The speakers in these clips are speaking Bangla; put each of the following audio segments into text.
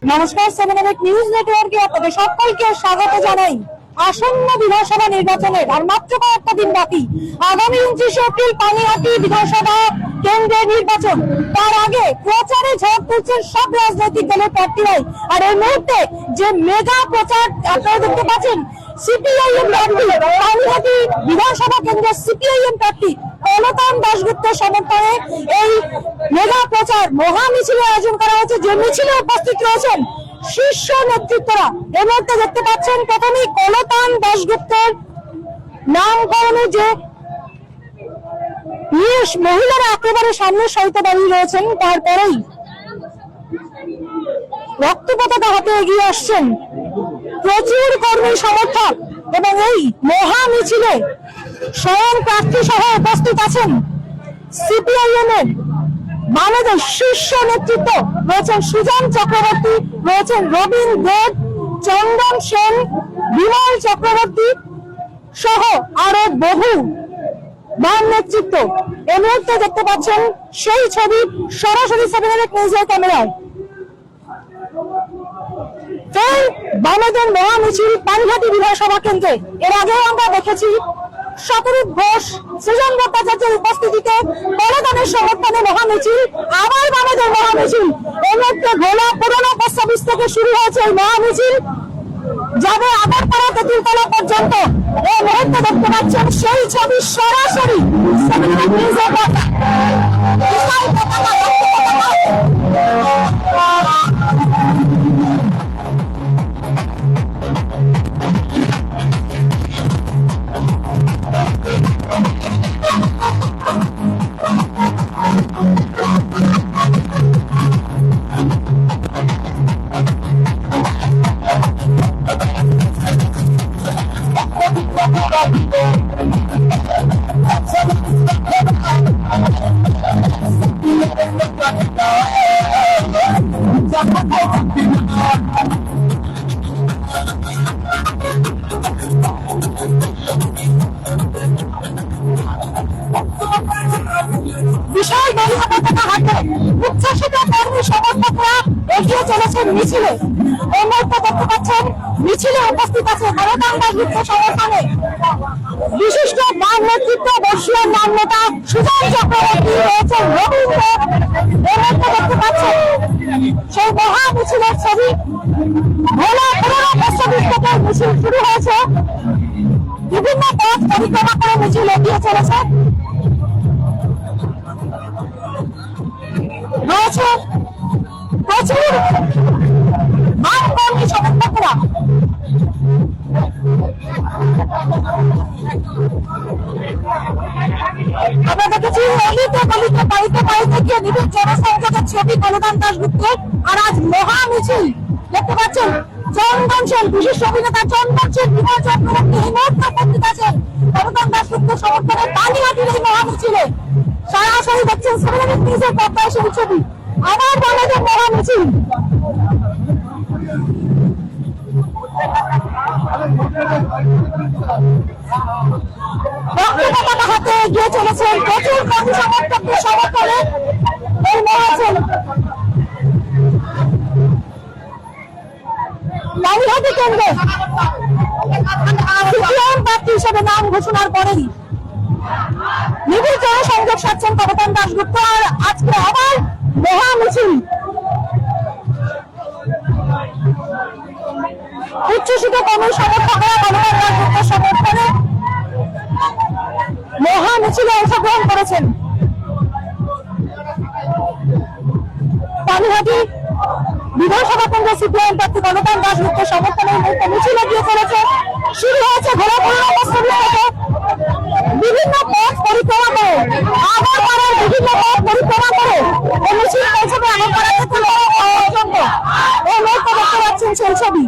নমস্কার, 7 নিউজ নেটওয়ার্কে আপনাদের সকলকে স্বাগত জানাই। আসন্ন বিধানসভা নির্বাচনের আর মাত্র কয়েকটা দিন বাকি। আগামী 29 এপ্রিল পানিহাটি বিধানসভা কেন্দ্রের নির্বাচন। তার আগে প্রচারে ঝড় তুলছেন সব রাজনৈতিক দলের প্রার্থীরাই। আর এই মুহূর্তে যে মেগা প্রচার আপনারা দেখতে পাচ্ছেন, সিপিআইএম প্রার্থী, পানিহাটি বিধানসভা কেন্দ্রের সিপিআইএম প্রার্থী কলতান দাশগুপ্তের সমর্থনে এই মেগা প্রচার মহা মিছিলের আয়োজন করা হয়েছে। যে মিছিলে উপস্থিত রয়েছেন শীর্ষ নেতৃত্বরা। এই মুহূর্তে দেখতে পাচ্ছেন প্রথমেই কলতান দাশগুপ্তের নামকরণে যে মহিলারা একেবারে সামনে সহিতে দাঁড়িয়ে রয়েছেন, তারপরেই রক্ত পতাকা হাতে এগিয়ে আসছেন প্রচুর কর্মী সমর্থক। এবং এই মহা মিছিলে স্বয়ং প্রার্থী সহ উপস্থিত আছেন সিপিআইএম এর বাংলাদেশ শীর্ষ নেতৃত্ব। রয়েছেন সুজন চক্রবর্তী, রয়েছেন রবীন দেব, চন্দন সেন, বিমল চক্রবর্তী সহ আরো বহু বাম নেতৃত্ব। এই মুহূর্তে দেখতে পাচ্ছেন সেই ছবি সরাসরি 7 নিউজের ক্যামেরায়। বামেদের মহা মিছিল পানিহাটি বিধানসভা কেন্দ্রে। এর আগেও আমরা দেখেছি শতরূপ ঘোষ, সৃজন ভট্টাচার্যের উপস্থিতিতে কলতানের সমর্থনে মহা মিছিল। আবার বামেদের মহা মিছিল। এই মুহূর্তে ঘোলা পুরনো পোস্ট অফিস থেকে শুরু হয়েছে এই মহা মিছিল, যাবে আগরপাড়া তেঁতুলতলা পর্যন্ত। এই মুহূর্তে দেখতে পাচ্ছেন সেই ছবি সরাসরি বিশাল বাংলা পতাকা হাতে উচ্ছ্বাসিত কর্মী সমর্থকরা এগিয়ে চলেছেন মিছিলে। এই মুহূর্তে দেখতে পাচ্ছেন মিছিলে উপস্থিত আছে কলতান দাশগুপ্তের সমর্থনে বিশিষ্ট বাম নেতৃত্ব, বর্ষীয় নাম নেতা সুজন চক্রবর্তী, রয়েছেন রবীন্দ্র। এই মুহূর্তে দেখতে পাচ্ছেন সেই মহা মিছিলের ছবি। ভোলা পুরনো পোস্ট অফিস থেকে মিছিল শুরু হয়েছে, বিভিন্ন পথ পরিক্রমা করে মিছিল এগিয়ে চলেছে। রয়েছে প্রচুর বাম কর্মী সমর্থকরা। আমরা দেখেছি অলিতে গলিতে বাড়িতে বাড়িতে গিয়ে নিবিড় জনসংযোগের ছবি কলতান দাশগুপ্তের। আর আজ মহা মিছিল দেখতে পাচ্ছেন চন্দন সেন, বিশিষ্ট অভিনেতা চন্দন সেন, বিমল চক্রবর্তী এই মুহূর্তে উপস্থিত আছেন কলতান দাশগুপ্তের সমর্থনে পানিহাটির এই মহা মিছিলে। সরাসরি দেখছেন 7 নিউজের পর্দায় সেই ছবি। আবার বাংলাদেশের মহা মিছিল। হাতে এগিয়ে চলেছেন প্রচুর কর্মী সমর্থকদের সমর্থনে এই মহামিছিল। পানিহাটি কেন্দ্রে সিপিআইএম প্রার্থী হিসেবে নাম ঘোষণার পরেই নিবিড় জনসংযোগ সাধছেন কলতান দাশগুপ্ত। আর আজকে আবার মহা মিছিল। উচ্ছ্বসিত কর্মী সমর্থকরা কলতান দাশগুপ্তের সমর্থনে মহা মিছিলে অংশগ্রহণ করেছেন। পানিহাটি বিধানসভা কেন্দ্রের সিপিআইএম প্রার্থী কলতান দাশগুপ্তের সমর্থনে মিছিল এগিয়ে চলেছে। শুরু হয়েছে ঘোরা পুরনো পোস্ট অফিস থেকে বিভিন্ন পথ পরিক্রমা করে, আগরপাড়ার বিভিন্ন পথ পরিক্রমা করে এই মিছিল পৌঁছবে আগরপাড়া তেঁতুলতলা পর্যন্ত। এই মুহূর্তে দেখতে পাচ্ছেন সেই ছবি।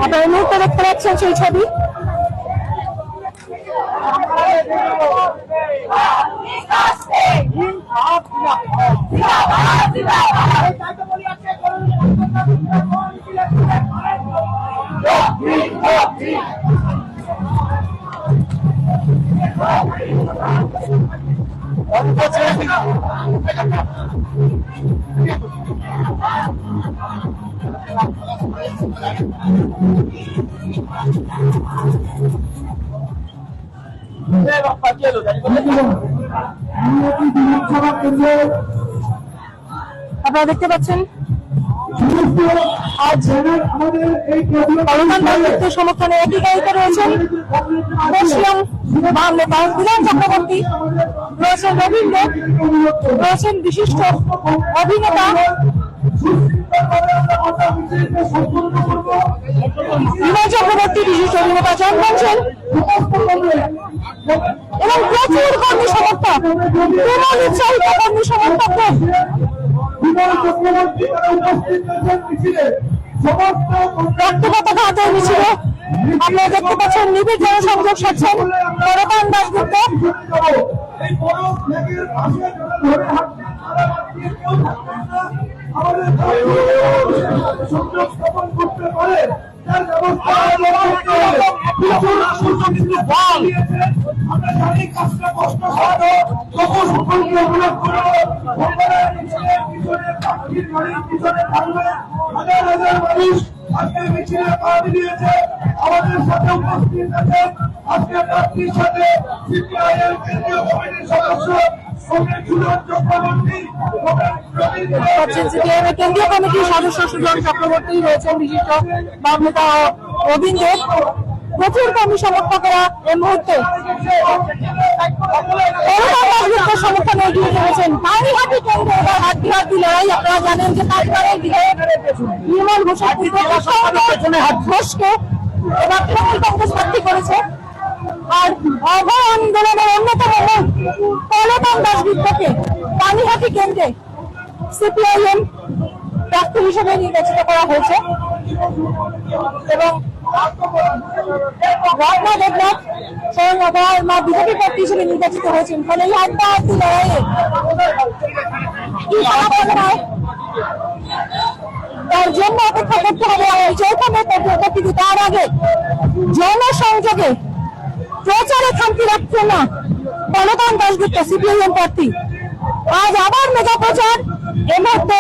আপনারা এই মুহূর্তে দেখতে পাচ্ছেন সেই ছবি। আপনারা দেখতে পাচ্ছেন আজ সমর্থনে একই গায়িকা রয়েছেন বর্ষিয়ান বাম নেতা বিধান চক্রবর্তী, রয়েছেন রবীন্দ্র, রয়েছেন বিশিষ্ট অভিনেতা বিমান চক্রবর্তী, বিশিষ্ট অভিনেতা চন্দন সেন এবং প্রচুর কর্মী সমর্থক, প্রবল উৎসাহিত কর্মী সমর্থকদের রক্ত পতাকা হাতে মিছিলে আপনারা দেখতে পাচ্ছেন নিবিড় জনসংযোগ সারছেন পরপান দাশগুপ্ত। আজকে মিছিলে পা মিলিয়েছে, আমাদের সাথে উপস্থিত আছেন আজকে প্রার্থীর সাথে সিপিআইএম কেন্দ্রীয় কমিটির সদস্য কেন্দ্রীয় কমিটির সদস্য সুজন চক্রবর্তী, রয়েছেন বিশিষ্ট বাম নেতা রবীন্দ্র, প্রচুর কর্মী সমর্থকেরা এই মুহূর্তে সমর্থনে এগিয়ে চলেছেন। পানিহাটি কেন্দ্রে এবার হাড্ডি লড়াই। আপনারা জানেন যে কালীবাড়ের বিধায়ক নির্মল ঘোষের ঘোষকে এবার তৃণমূল কংগ্রেস প্রার্থী করেছে। আর অভয় আন্দোলনের অন্যতম মুখ পলতান দাশগুপ্তকে পানিহাটি কেন্দ্রে সিপিআইএম প্রার্থী হিসেবে নির্বাচিত করা হয়েছে এবং রত্না দেবনাথ স্বয়ং অভয় মা বিজেপি প্রার্থী হিসেবে নির্বাচিত হয়েছেন। ফলে এই হাড্ডাহাড্ডি লড়াইয়ে কি ফলাফল হয় তার জন্য অপেক্ষা করতে হবে। আর যেখানে কিন্তু তার আগে জনসংযোগে প্রচারে খামতি রাখছে না পলতান দাশগুপ্ত সিপিআইএম প্রার্থী। আজ আবার মেগা প্রচার, এই মুহূর্তে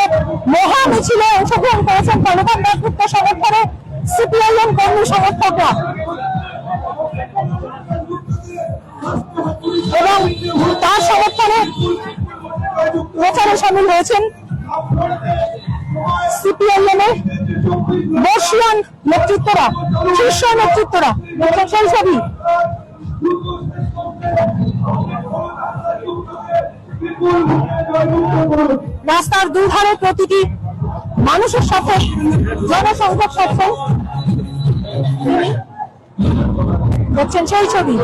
মহা মিছিলে অংশগ্রহণ করেছেন পলতান দাশগুপ্ত সমর্থনে সিপিআইএম কর্মী সমর্থকরা এবং তার সমর্থনে প্রচারে সামিল হয়েছেন সিপিআইএম এর বর্ষিয়ান নেতৃত্বরা, শীর্ষ নেতৃত্বরা। সেই ছবি রাস্তার দুধারে প্রতিটি মানুষের সাথে জনসংযোগ সারছেন তিনি, দেখছেন সেই ছবি।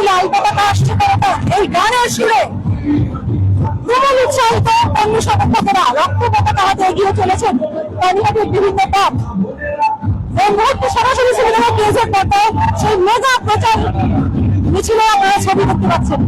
লাল পতাকা আসছে এই গানের সুরে প্রবল উৎসাহিত কর্মী সমর্থকেরা রক্ত পতাকা হাতে এগিয়ে চলেছেন পানিহাটির বিভিন্ন পথ। এই মুহূর্তে সরাসরি সিনেমা কেজের পর্দায় সেই মেগা প্রচার মিছিলে আপনারা ছবি দেখতে পাচ্ছেন।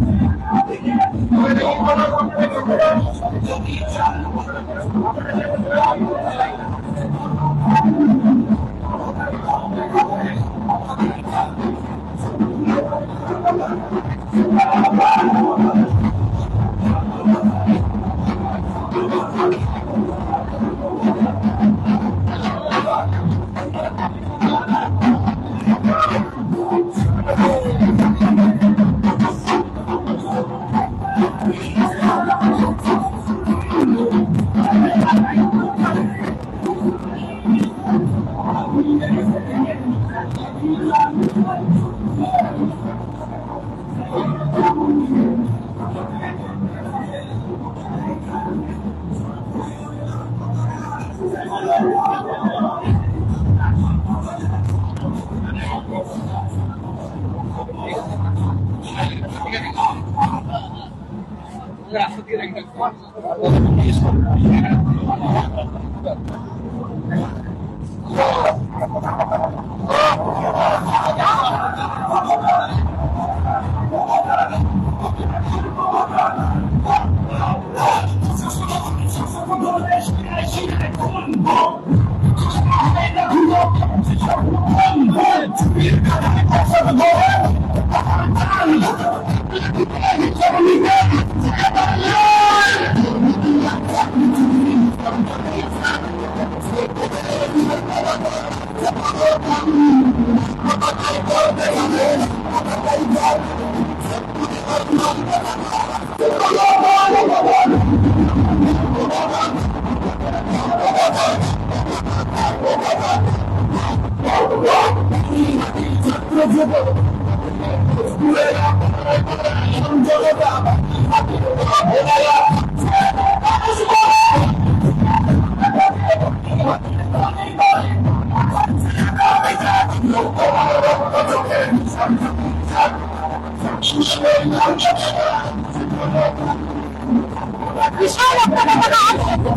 বিশাল একটা ঘটনা,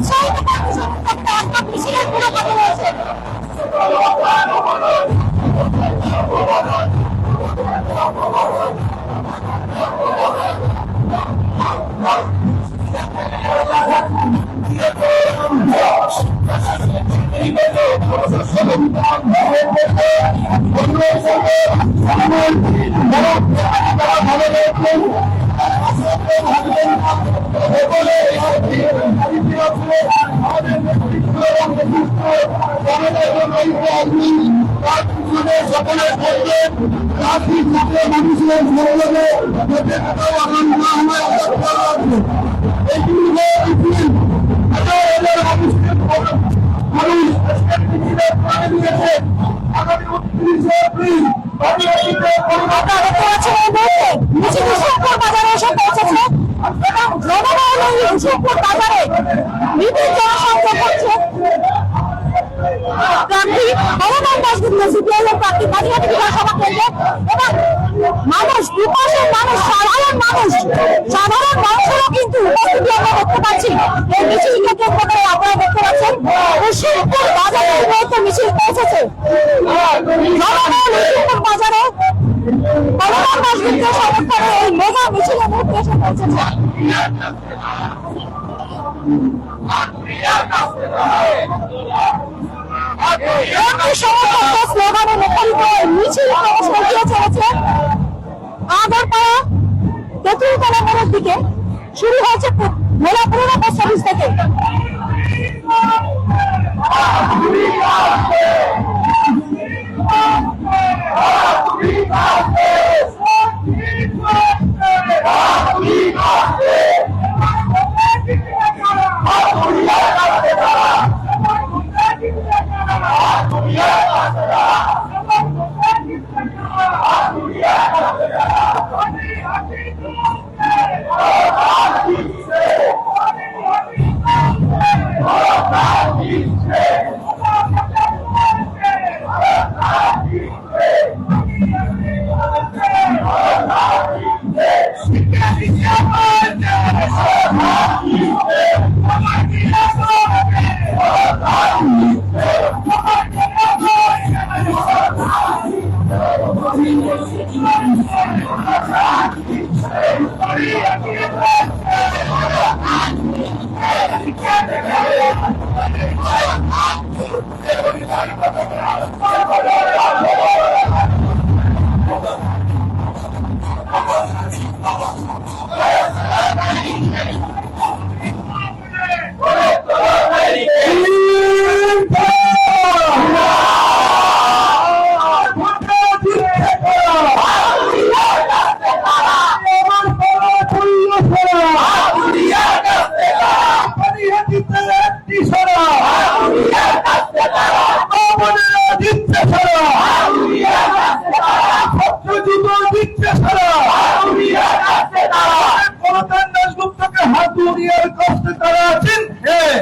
সেই একটা মিছিলের পুরো কথা রয়েছে। বাজারে এসে পৌঁছেছে এবং বাজারে বিপুল জনসংখ্যা করছে। প্রার্থী ভগবান দাশগুপ্ত সিপিআইএম প্রার্থী পানিহাটি বিধানসভা কেন্দ্রে এবং মানুষ বিপাশের মানুষ সাধারণ মানুষেরও কিন্তু উপস্থিতি আমরা দেখতে পাচ্ছি। এই মিছিলকে কেন্দ্র করে আপনারা দেখতে পাচ্ছেন শিবপুর বাজারে এই মুহূর্তে মিছিল পৌঁছেছে। শিবপুর বাজারে ভগবান দাশগুপ্তের সমর্থনে এই মেগা মিছিলের মুহূর্তে এসে পৌঁছেছে। স্লোগানে মুখরিত মিছিল ক্রমশ এগিয়ে চলেছে আগরপাড়া তেঁতুলতলা মোড়ের দিকে। শুরু হয়েছে মেলা পুরোনো পোস্ট অফিস থেকে।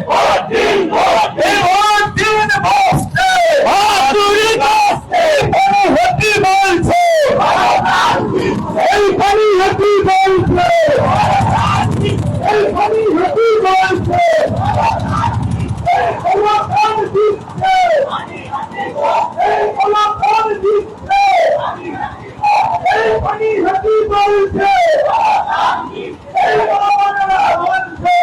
বসছে এই ভোট দিন বসছে হাতুড়ি বসছে পানি বলছে এই পানি হাতি বলছে এই পানি হাতি বলছে এই কলাকার দিচ্ছে এই কলাকার দিচ্ছে এই পানি হাতি বলছে এই কলাকাররা বলছে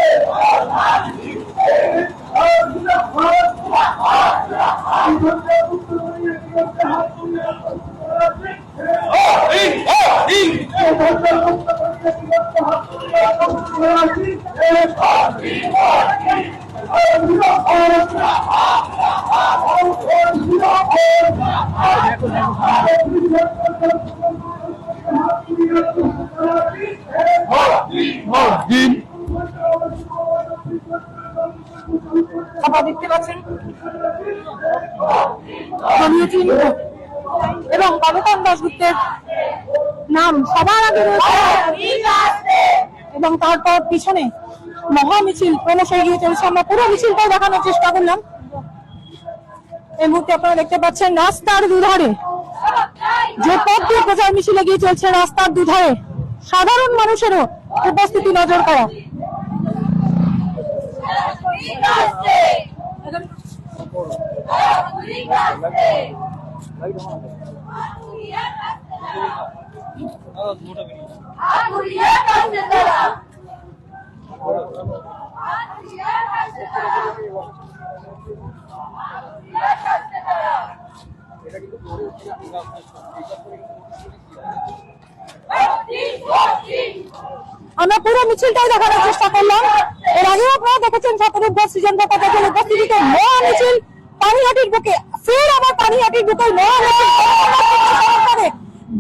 আপনারা দেখতে পাচ্ছেন দলীয় চিহ্ন এবং বাবুকান দাশগুপ্তের নাম সবার আগে রয়েছে এবং তারপর পিছনে মহা মিছিল ক্রমশ এগিয়ে চলছে। আমরা পুরো মিছিলটাও দেখানোর চেষ্টা করলাম। এই মুহূর্তে আপনারা দেখতে পাচ্ছেন রাস্তার দুধারে যে পথ দিয়ে প্রচার মিছিল এগিয়ে চলছে, রাস্তার দুধারে সাধারণ মানুষেরও উপস্থিতি নজর করা। আমরা পুরো মিছিলটাই দেখানোর চেষ্টা করলাম। এর আগেও আপনারা দেখেছেন শতরূপ সৃজন ভট্টাচার্যের উপস্থিতিতে মহা মিছিল পানিহাটির বুকে, ফের আবার পানিহাটির বুকে মহা মিছিল।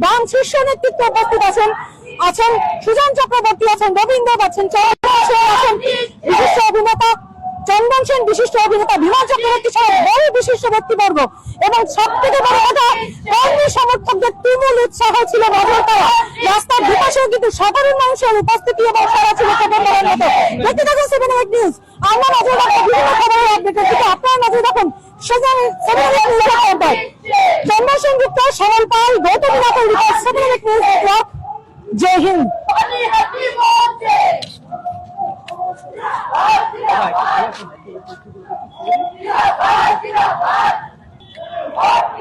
বাম শীর্ষ নেতৃত্ব উপস্থিত আছেন সুজন চক্রবর্তী, আছেন রবীন্দ্র, আছেন আছেন বিশিষ্ট অভিনেতা চন্দন সেন, বিশিষ্ট অভিনেতা বিমান চক্রবর্তী সহ বহু বিশিষ্ট ব্যক্তিবর্গ এবং সব থেকে বড় কথা কর্মী সমর্থকদের তুমুল উৎসাহ ছিল নজর কাড়া। রাস্তার দুপাশেও কিন্তু সাধারণ মানুষের উপস্থিতি এবং সারা ছিল খবর বলার মতো। দেখতে থাকুন 7 নিউজ। আমরা নজর রাখবো বিভিন্ন খবরের আপডেটের দিকে, আপনারা নজর রাখুন 7 নিউজের পর্দায়। চন্দন সেনগুপ্ত, সরল পাল, গৌতম নাথের রিপোর্ট, 7 নিউজ নেটওয়ার্ক। জয় হিন্দ। Hot,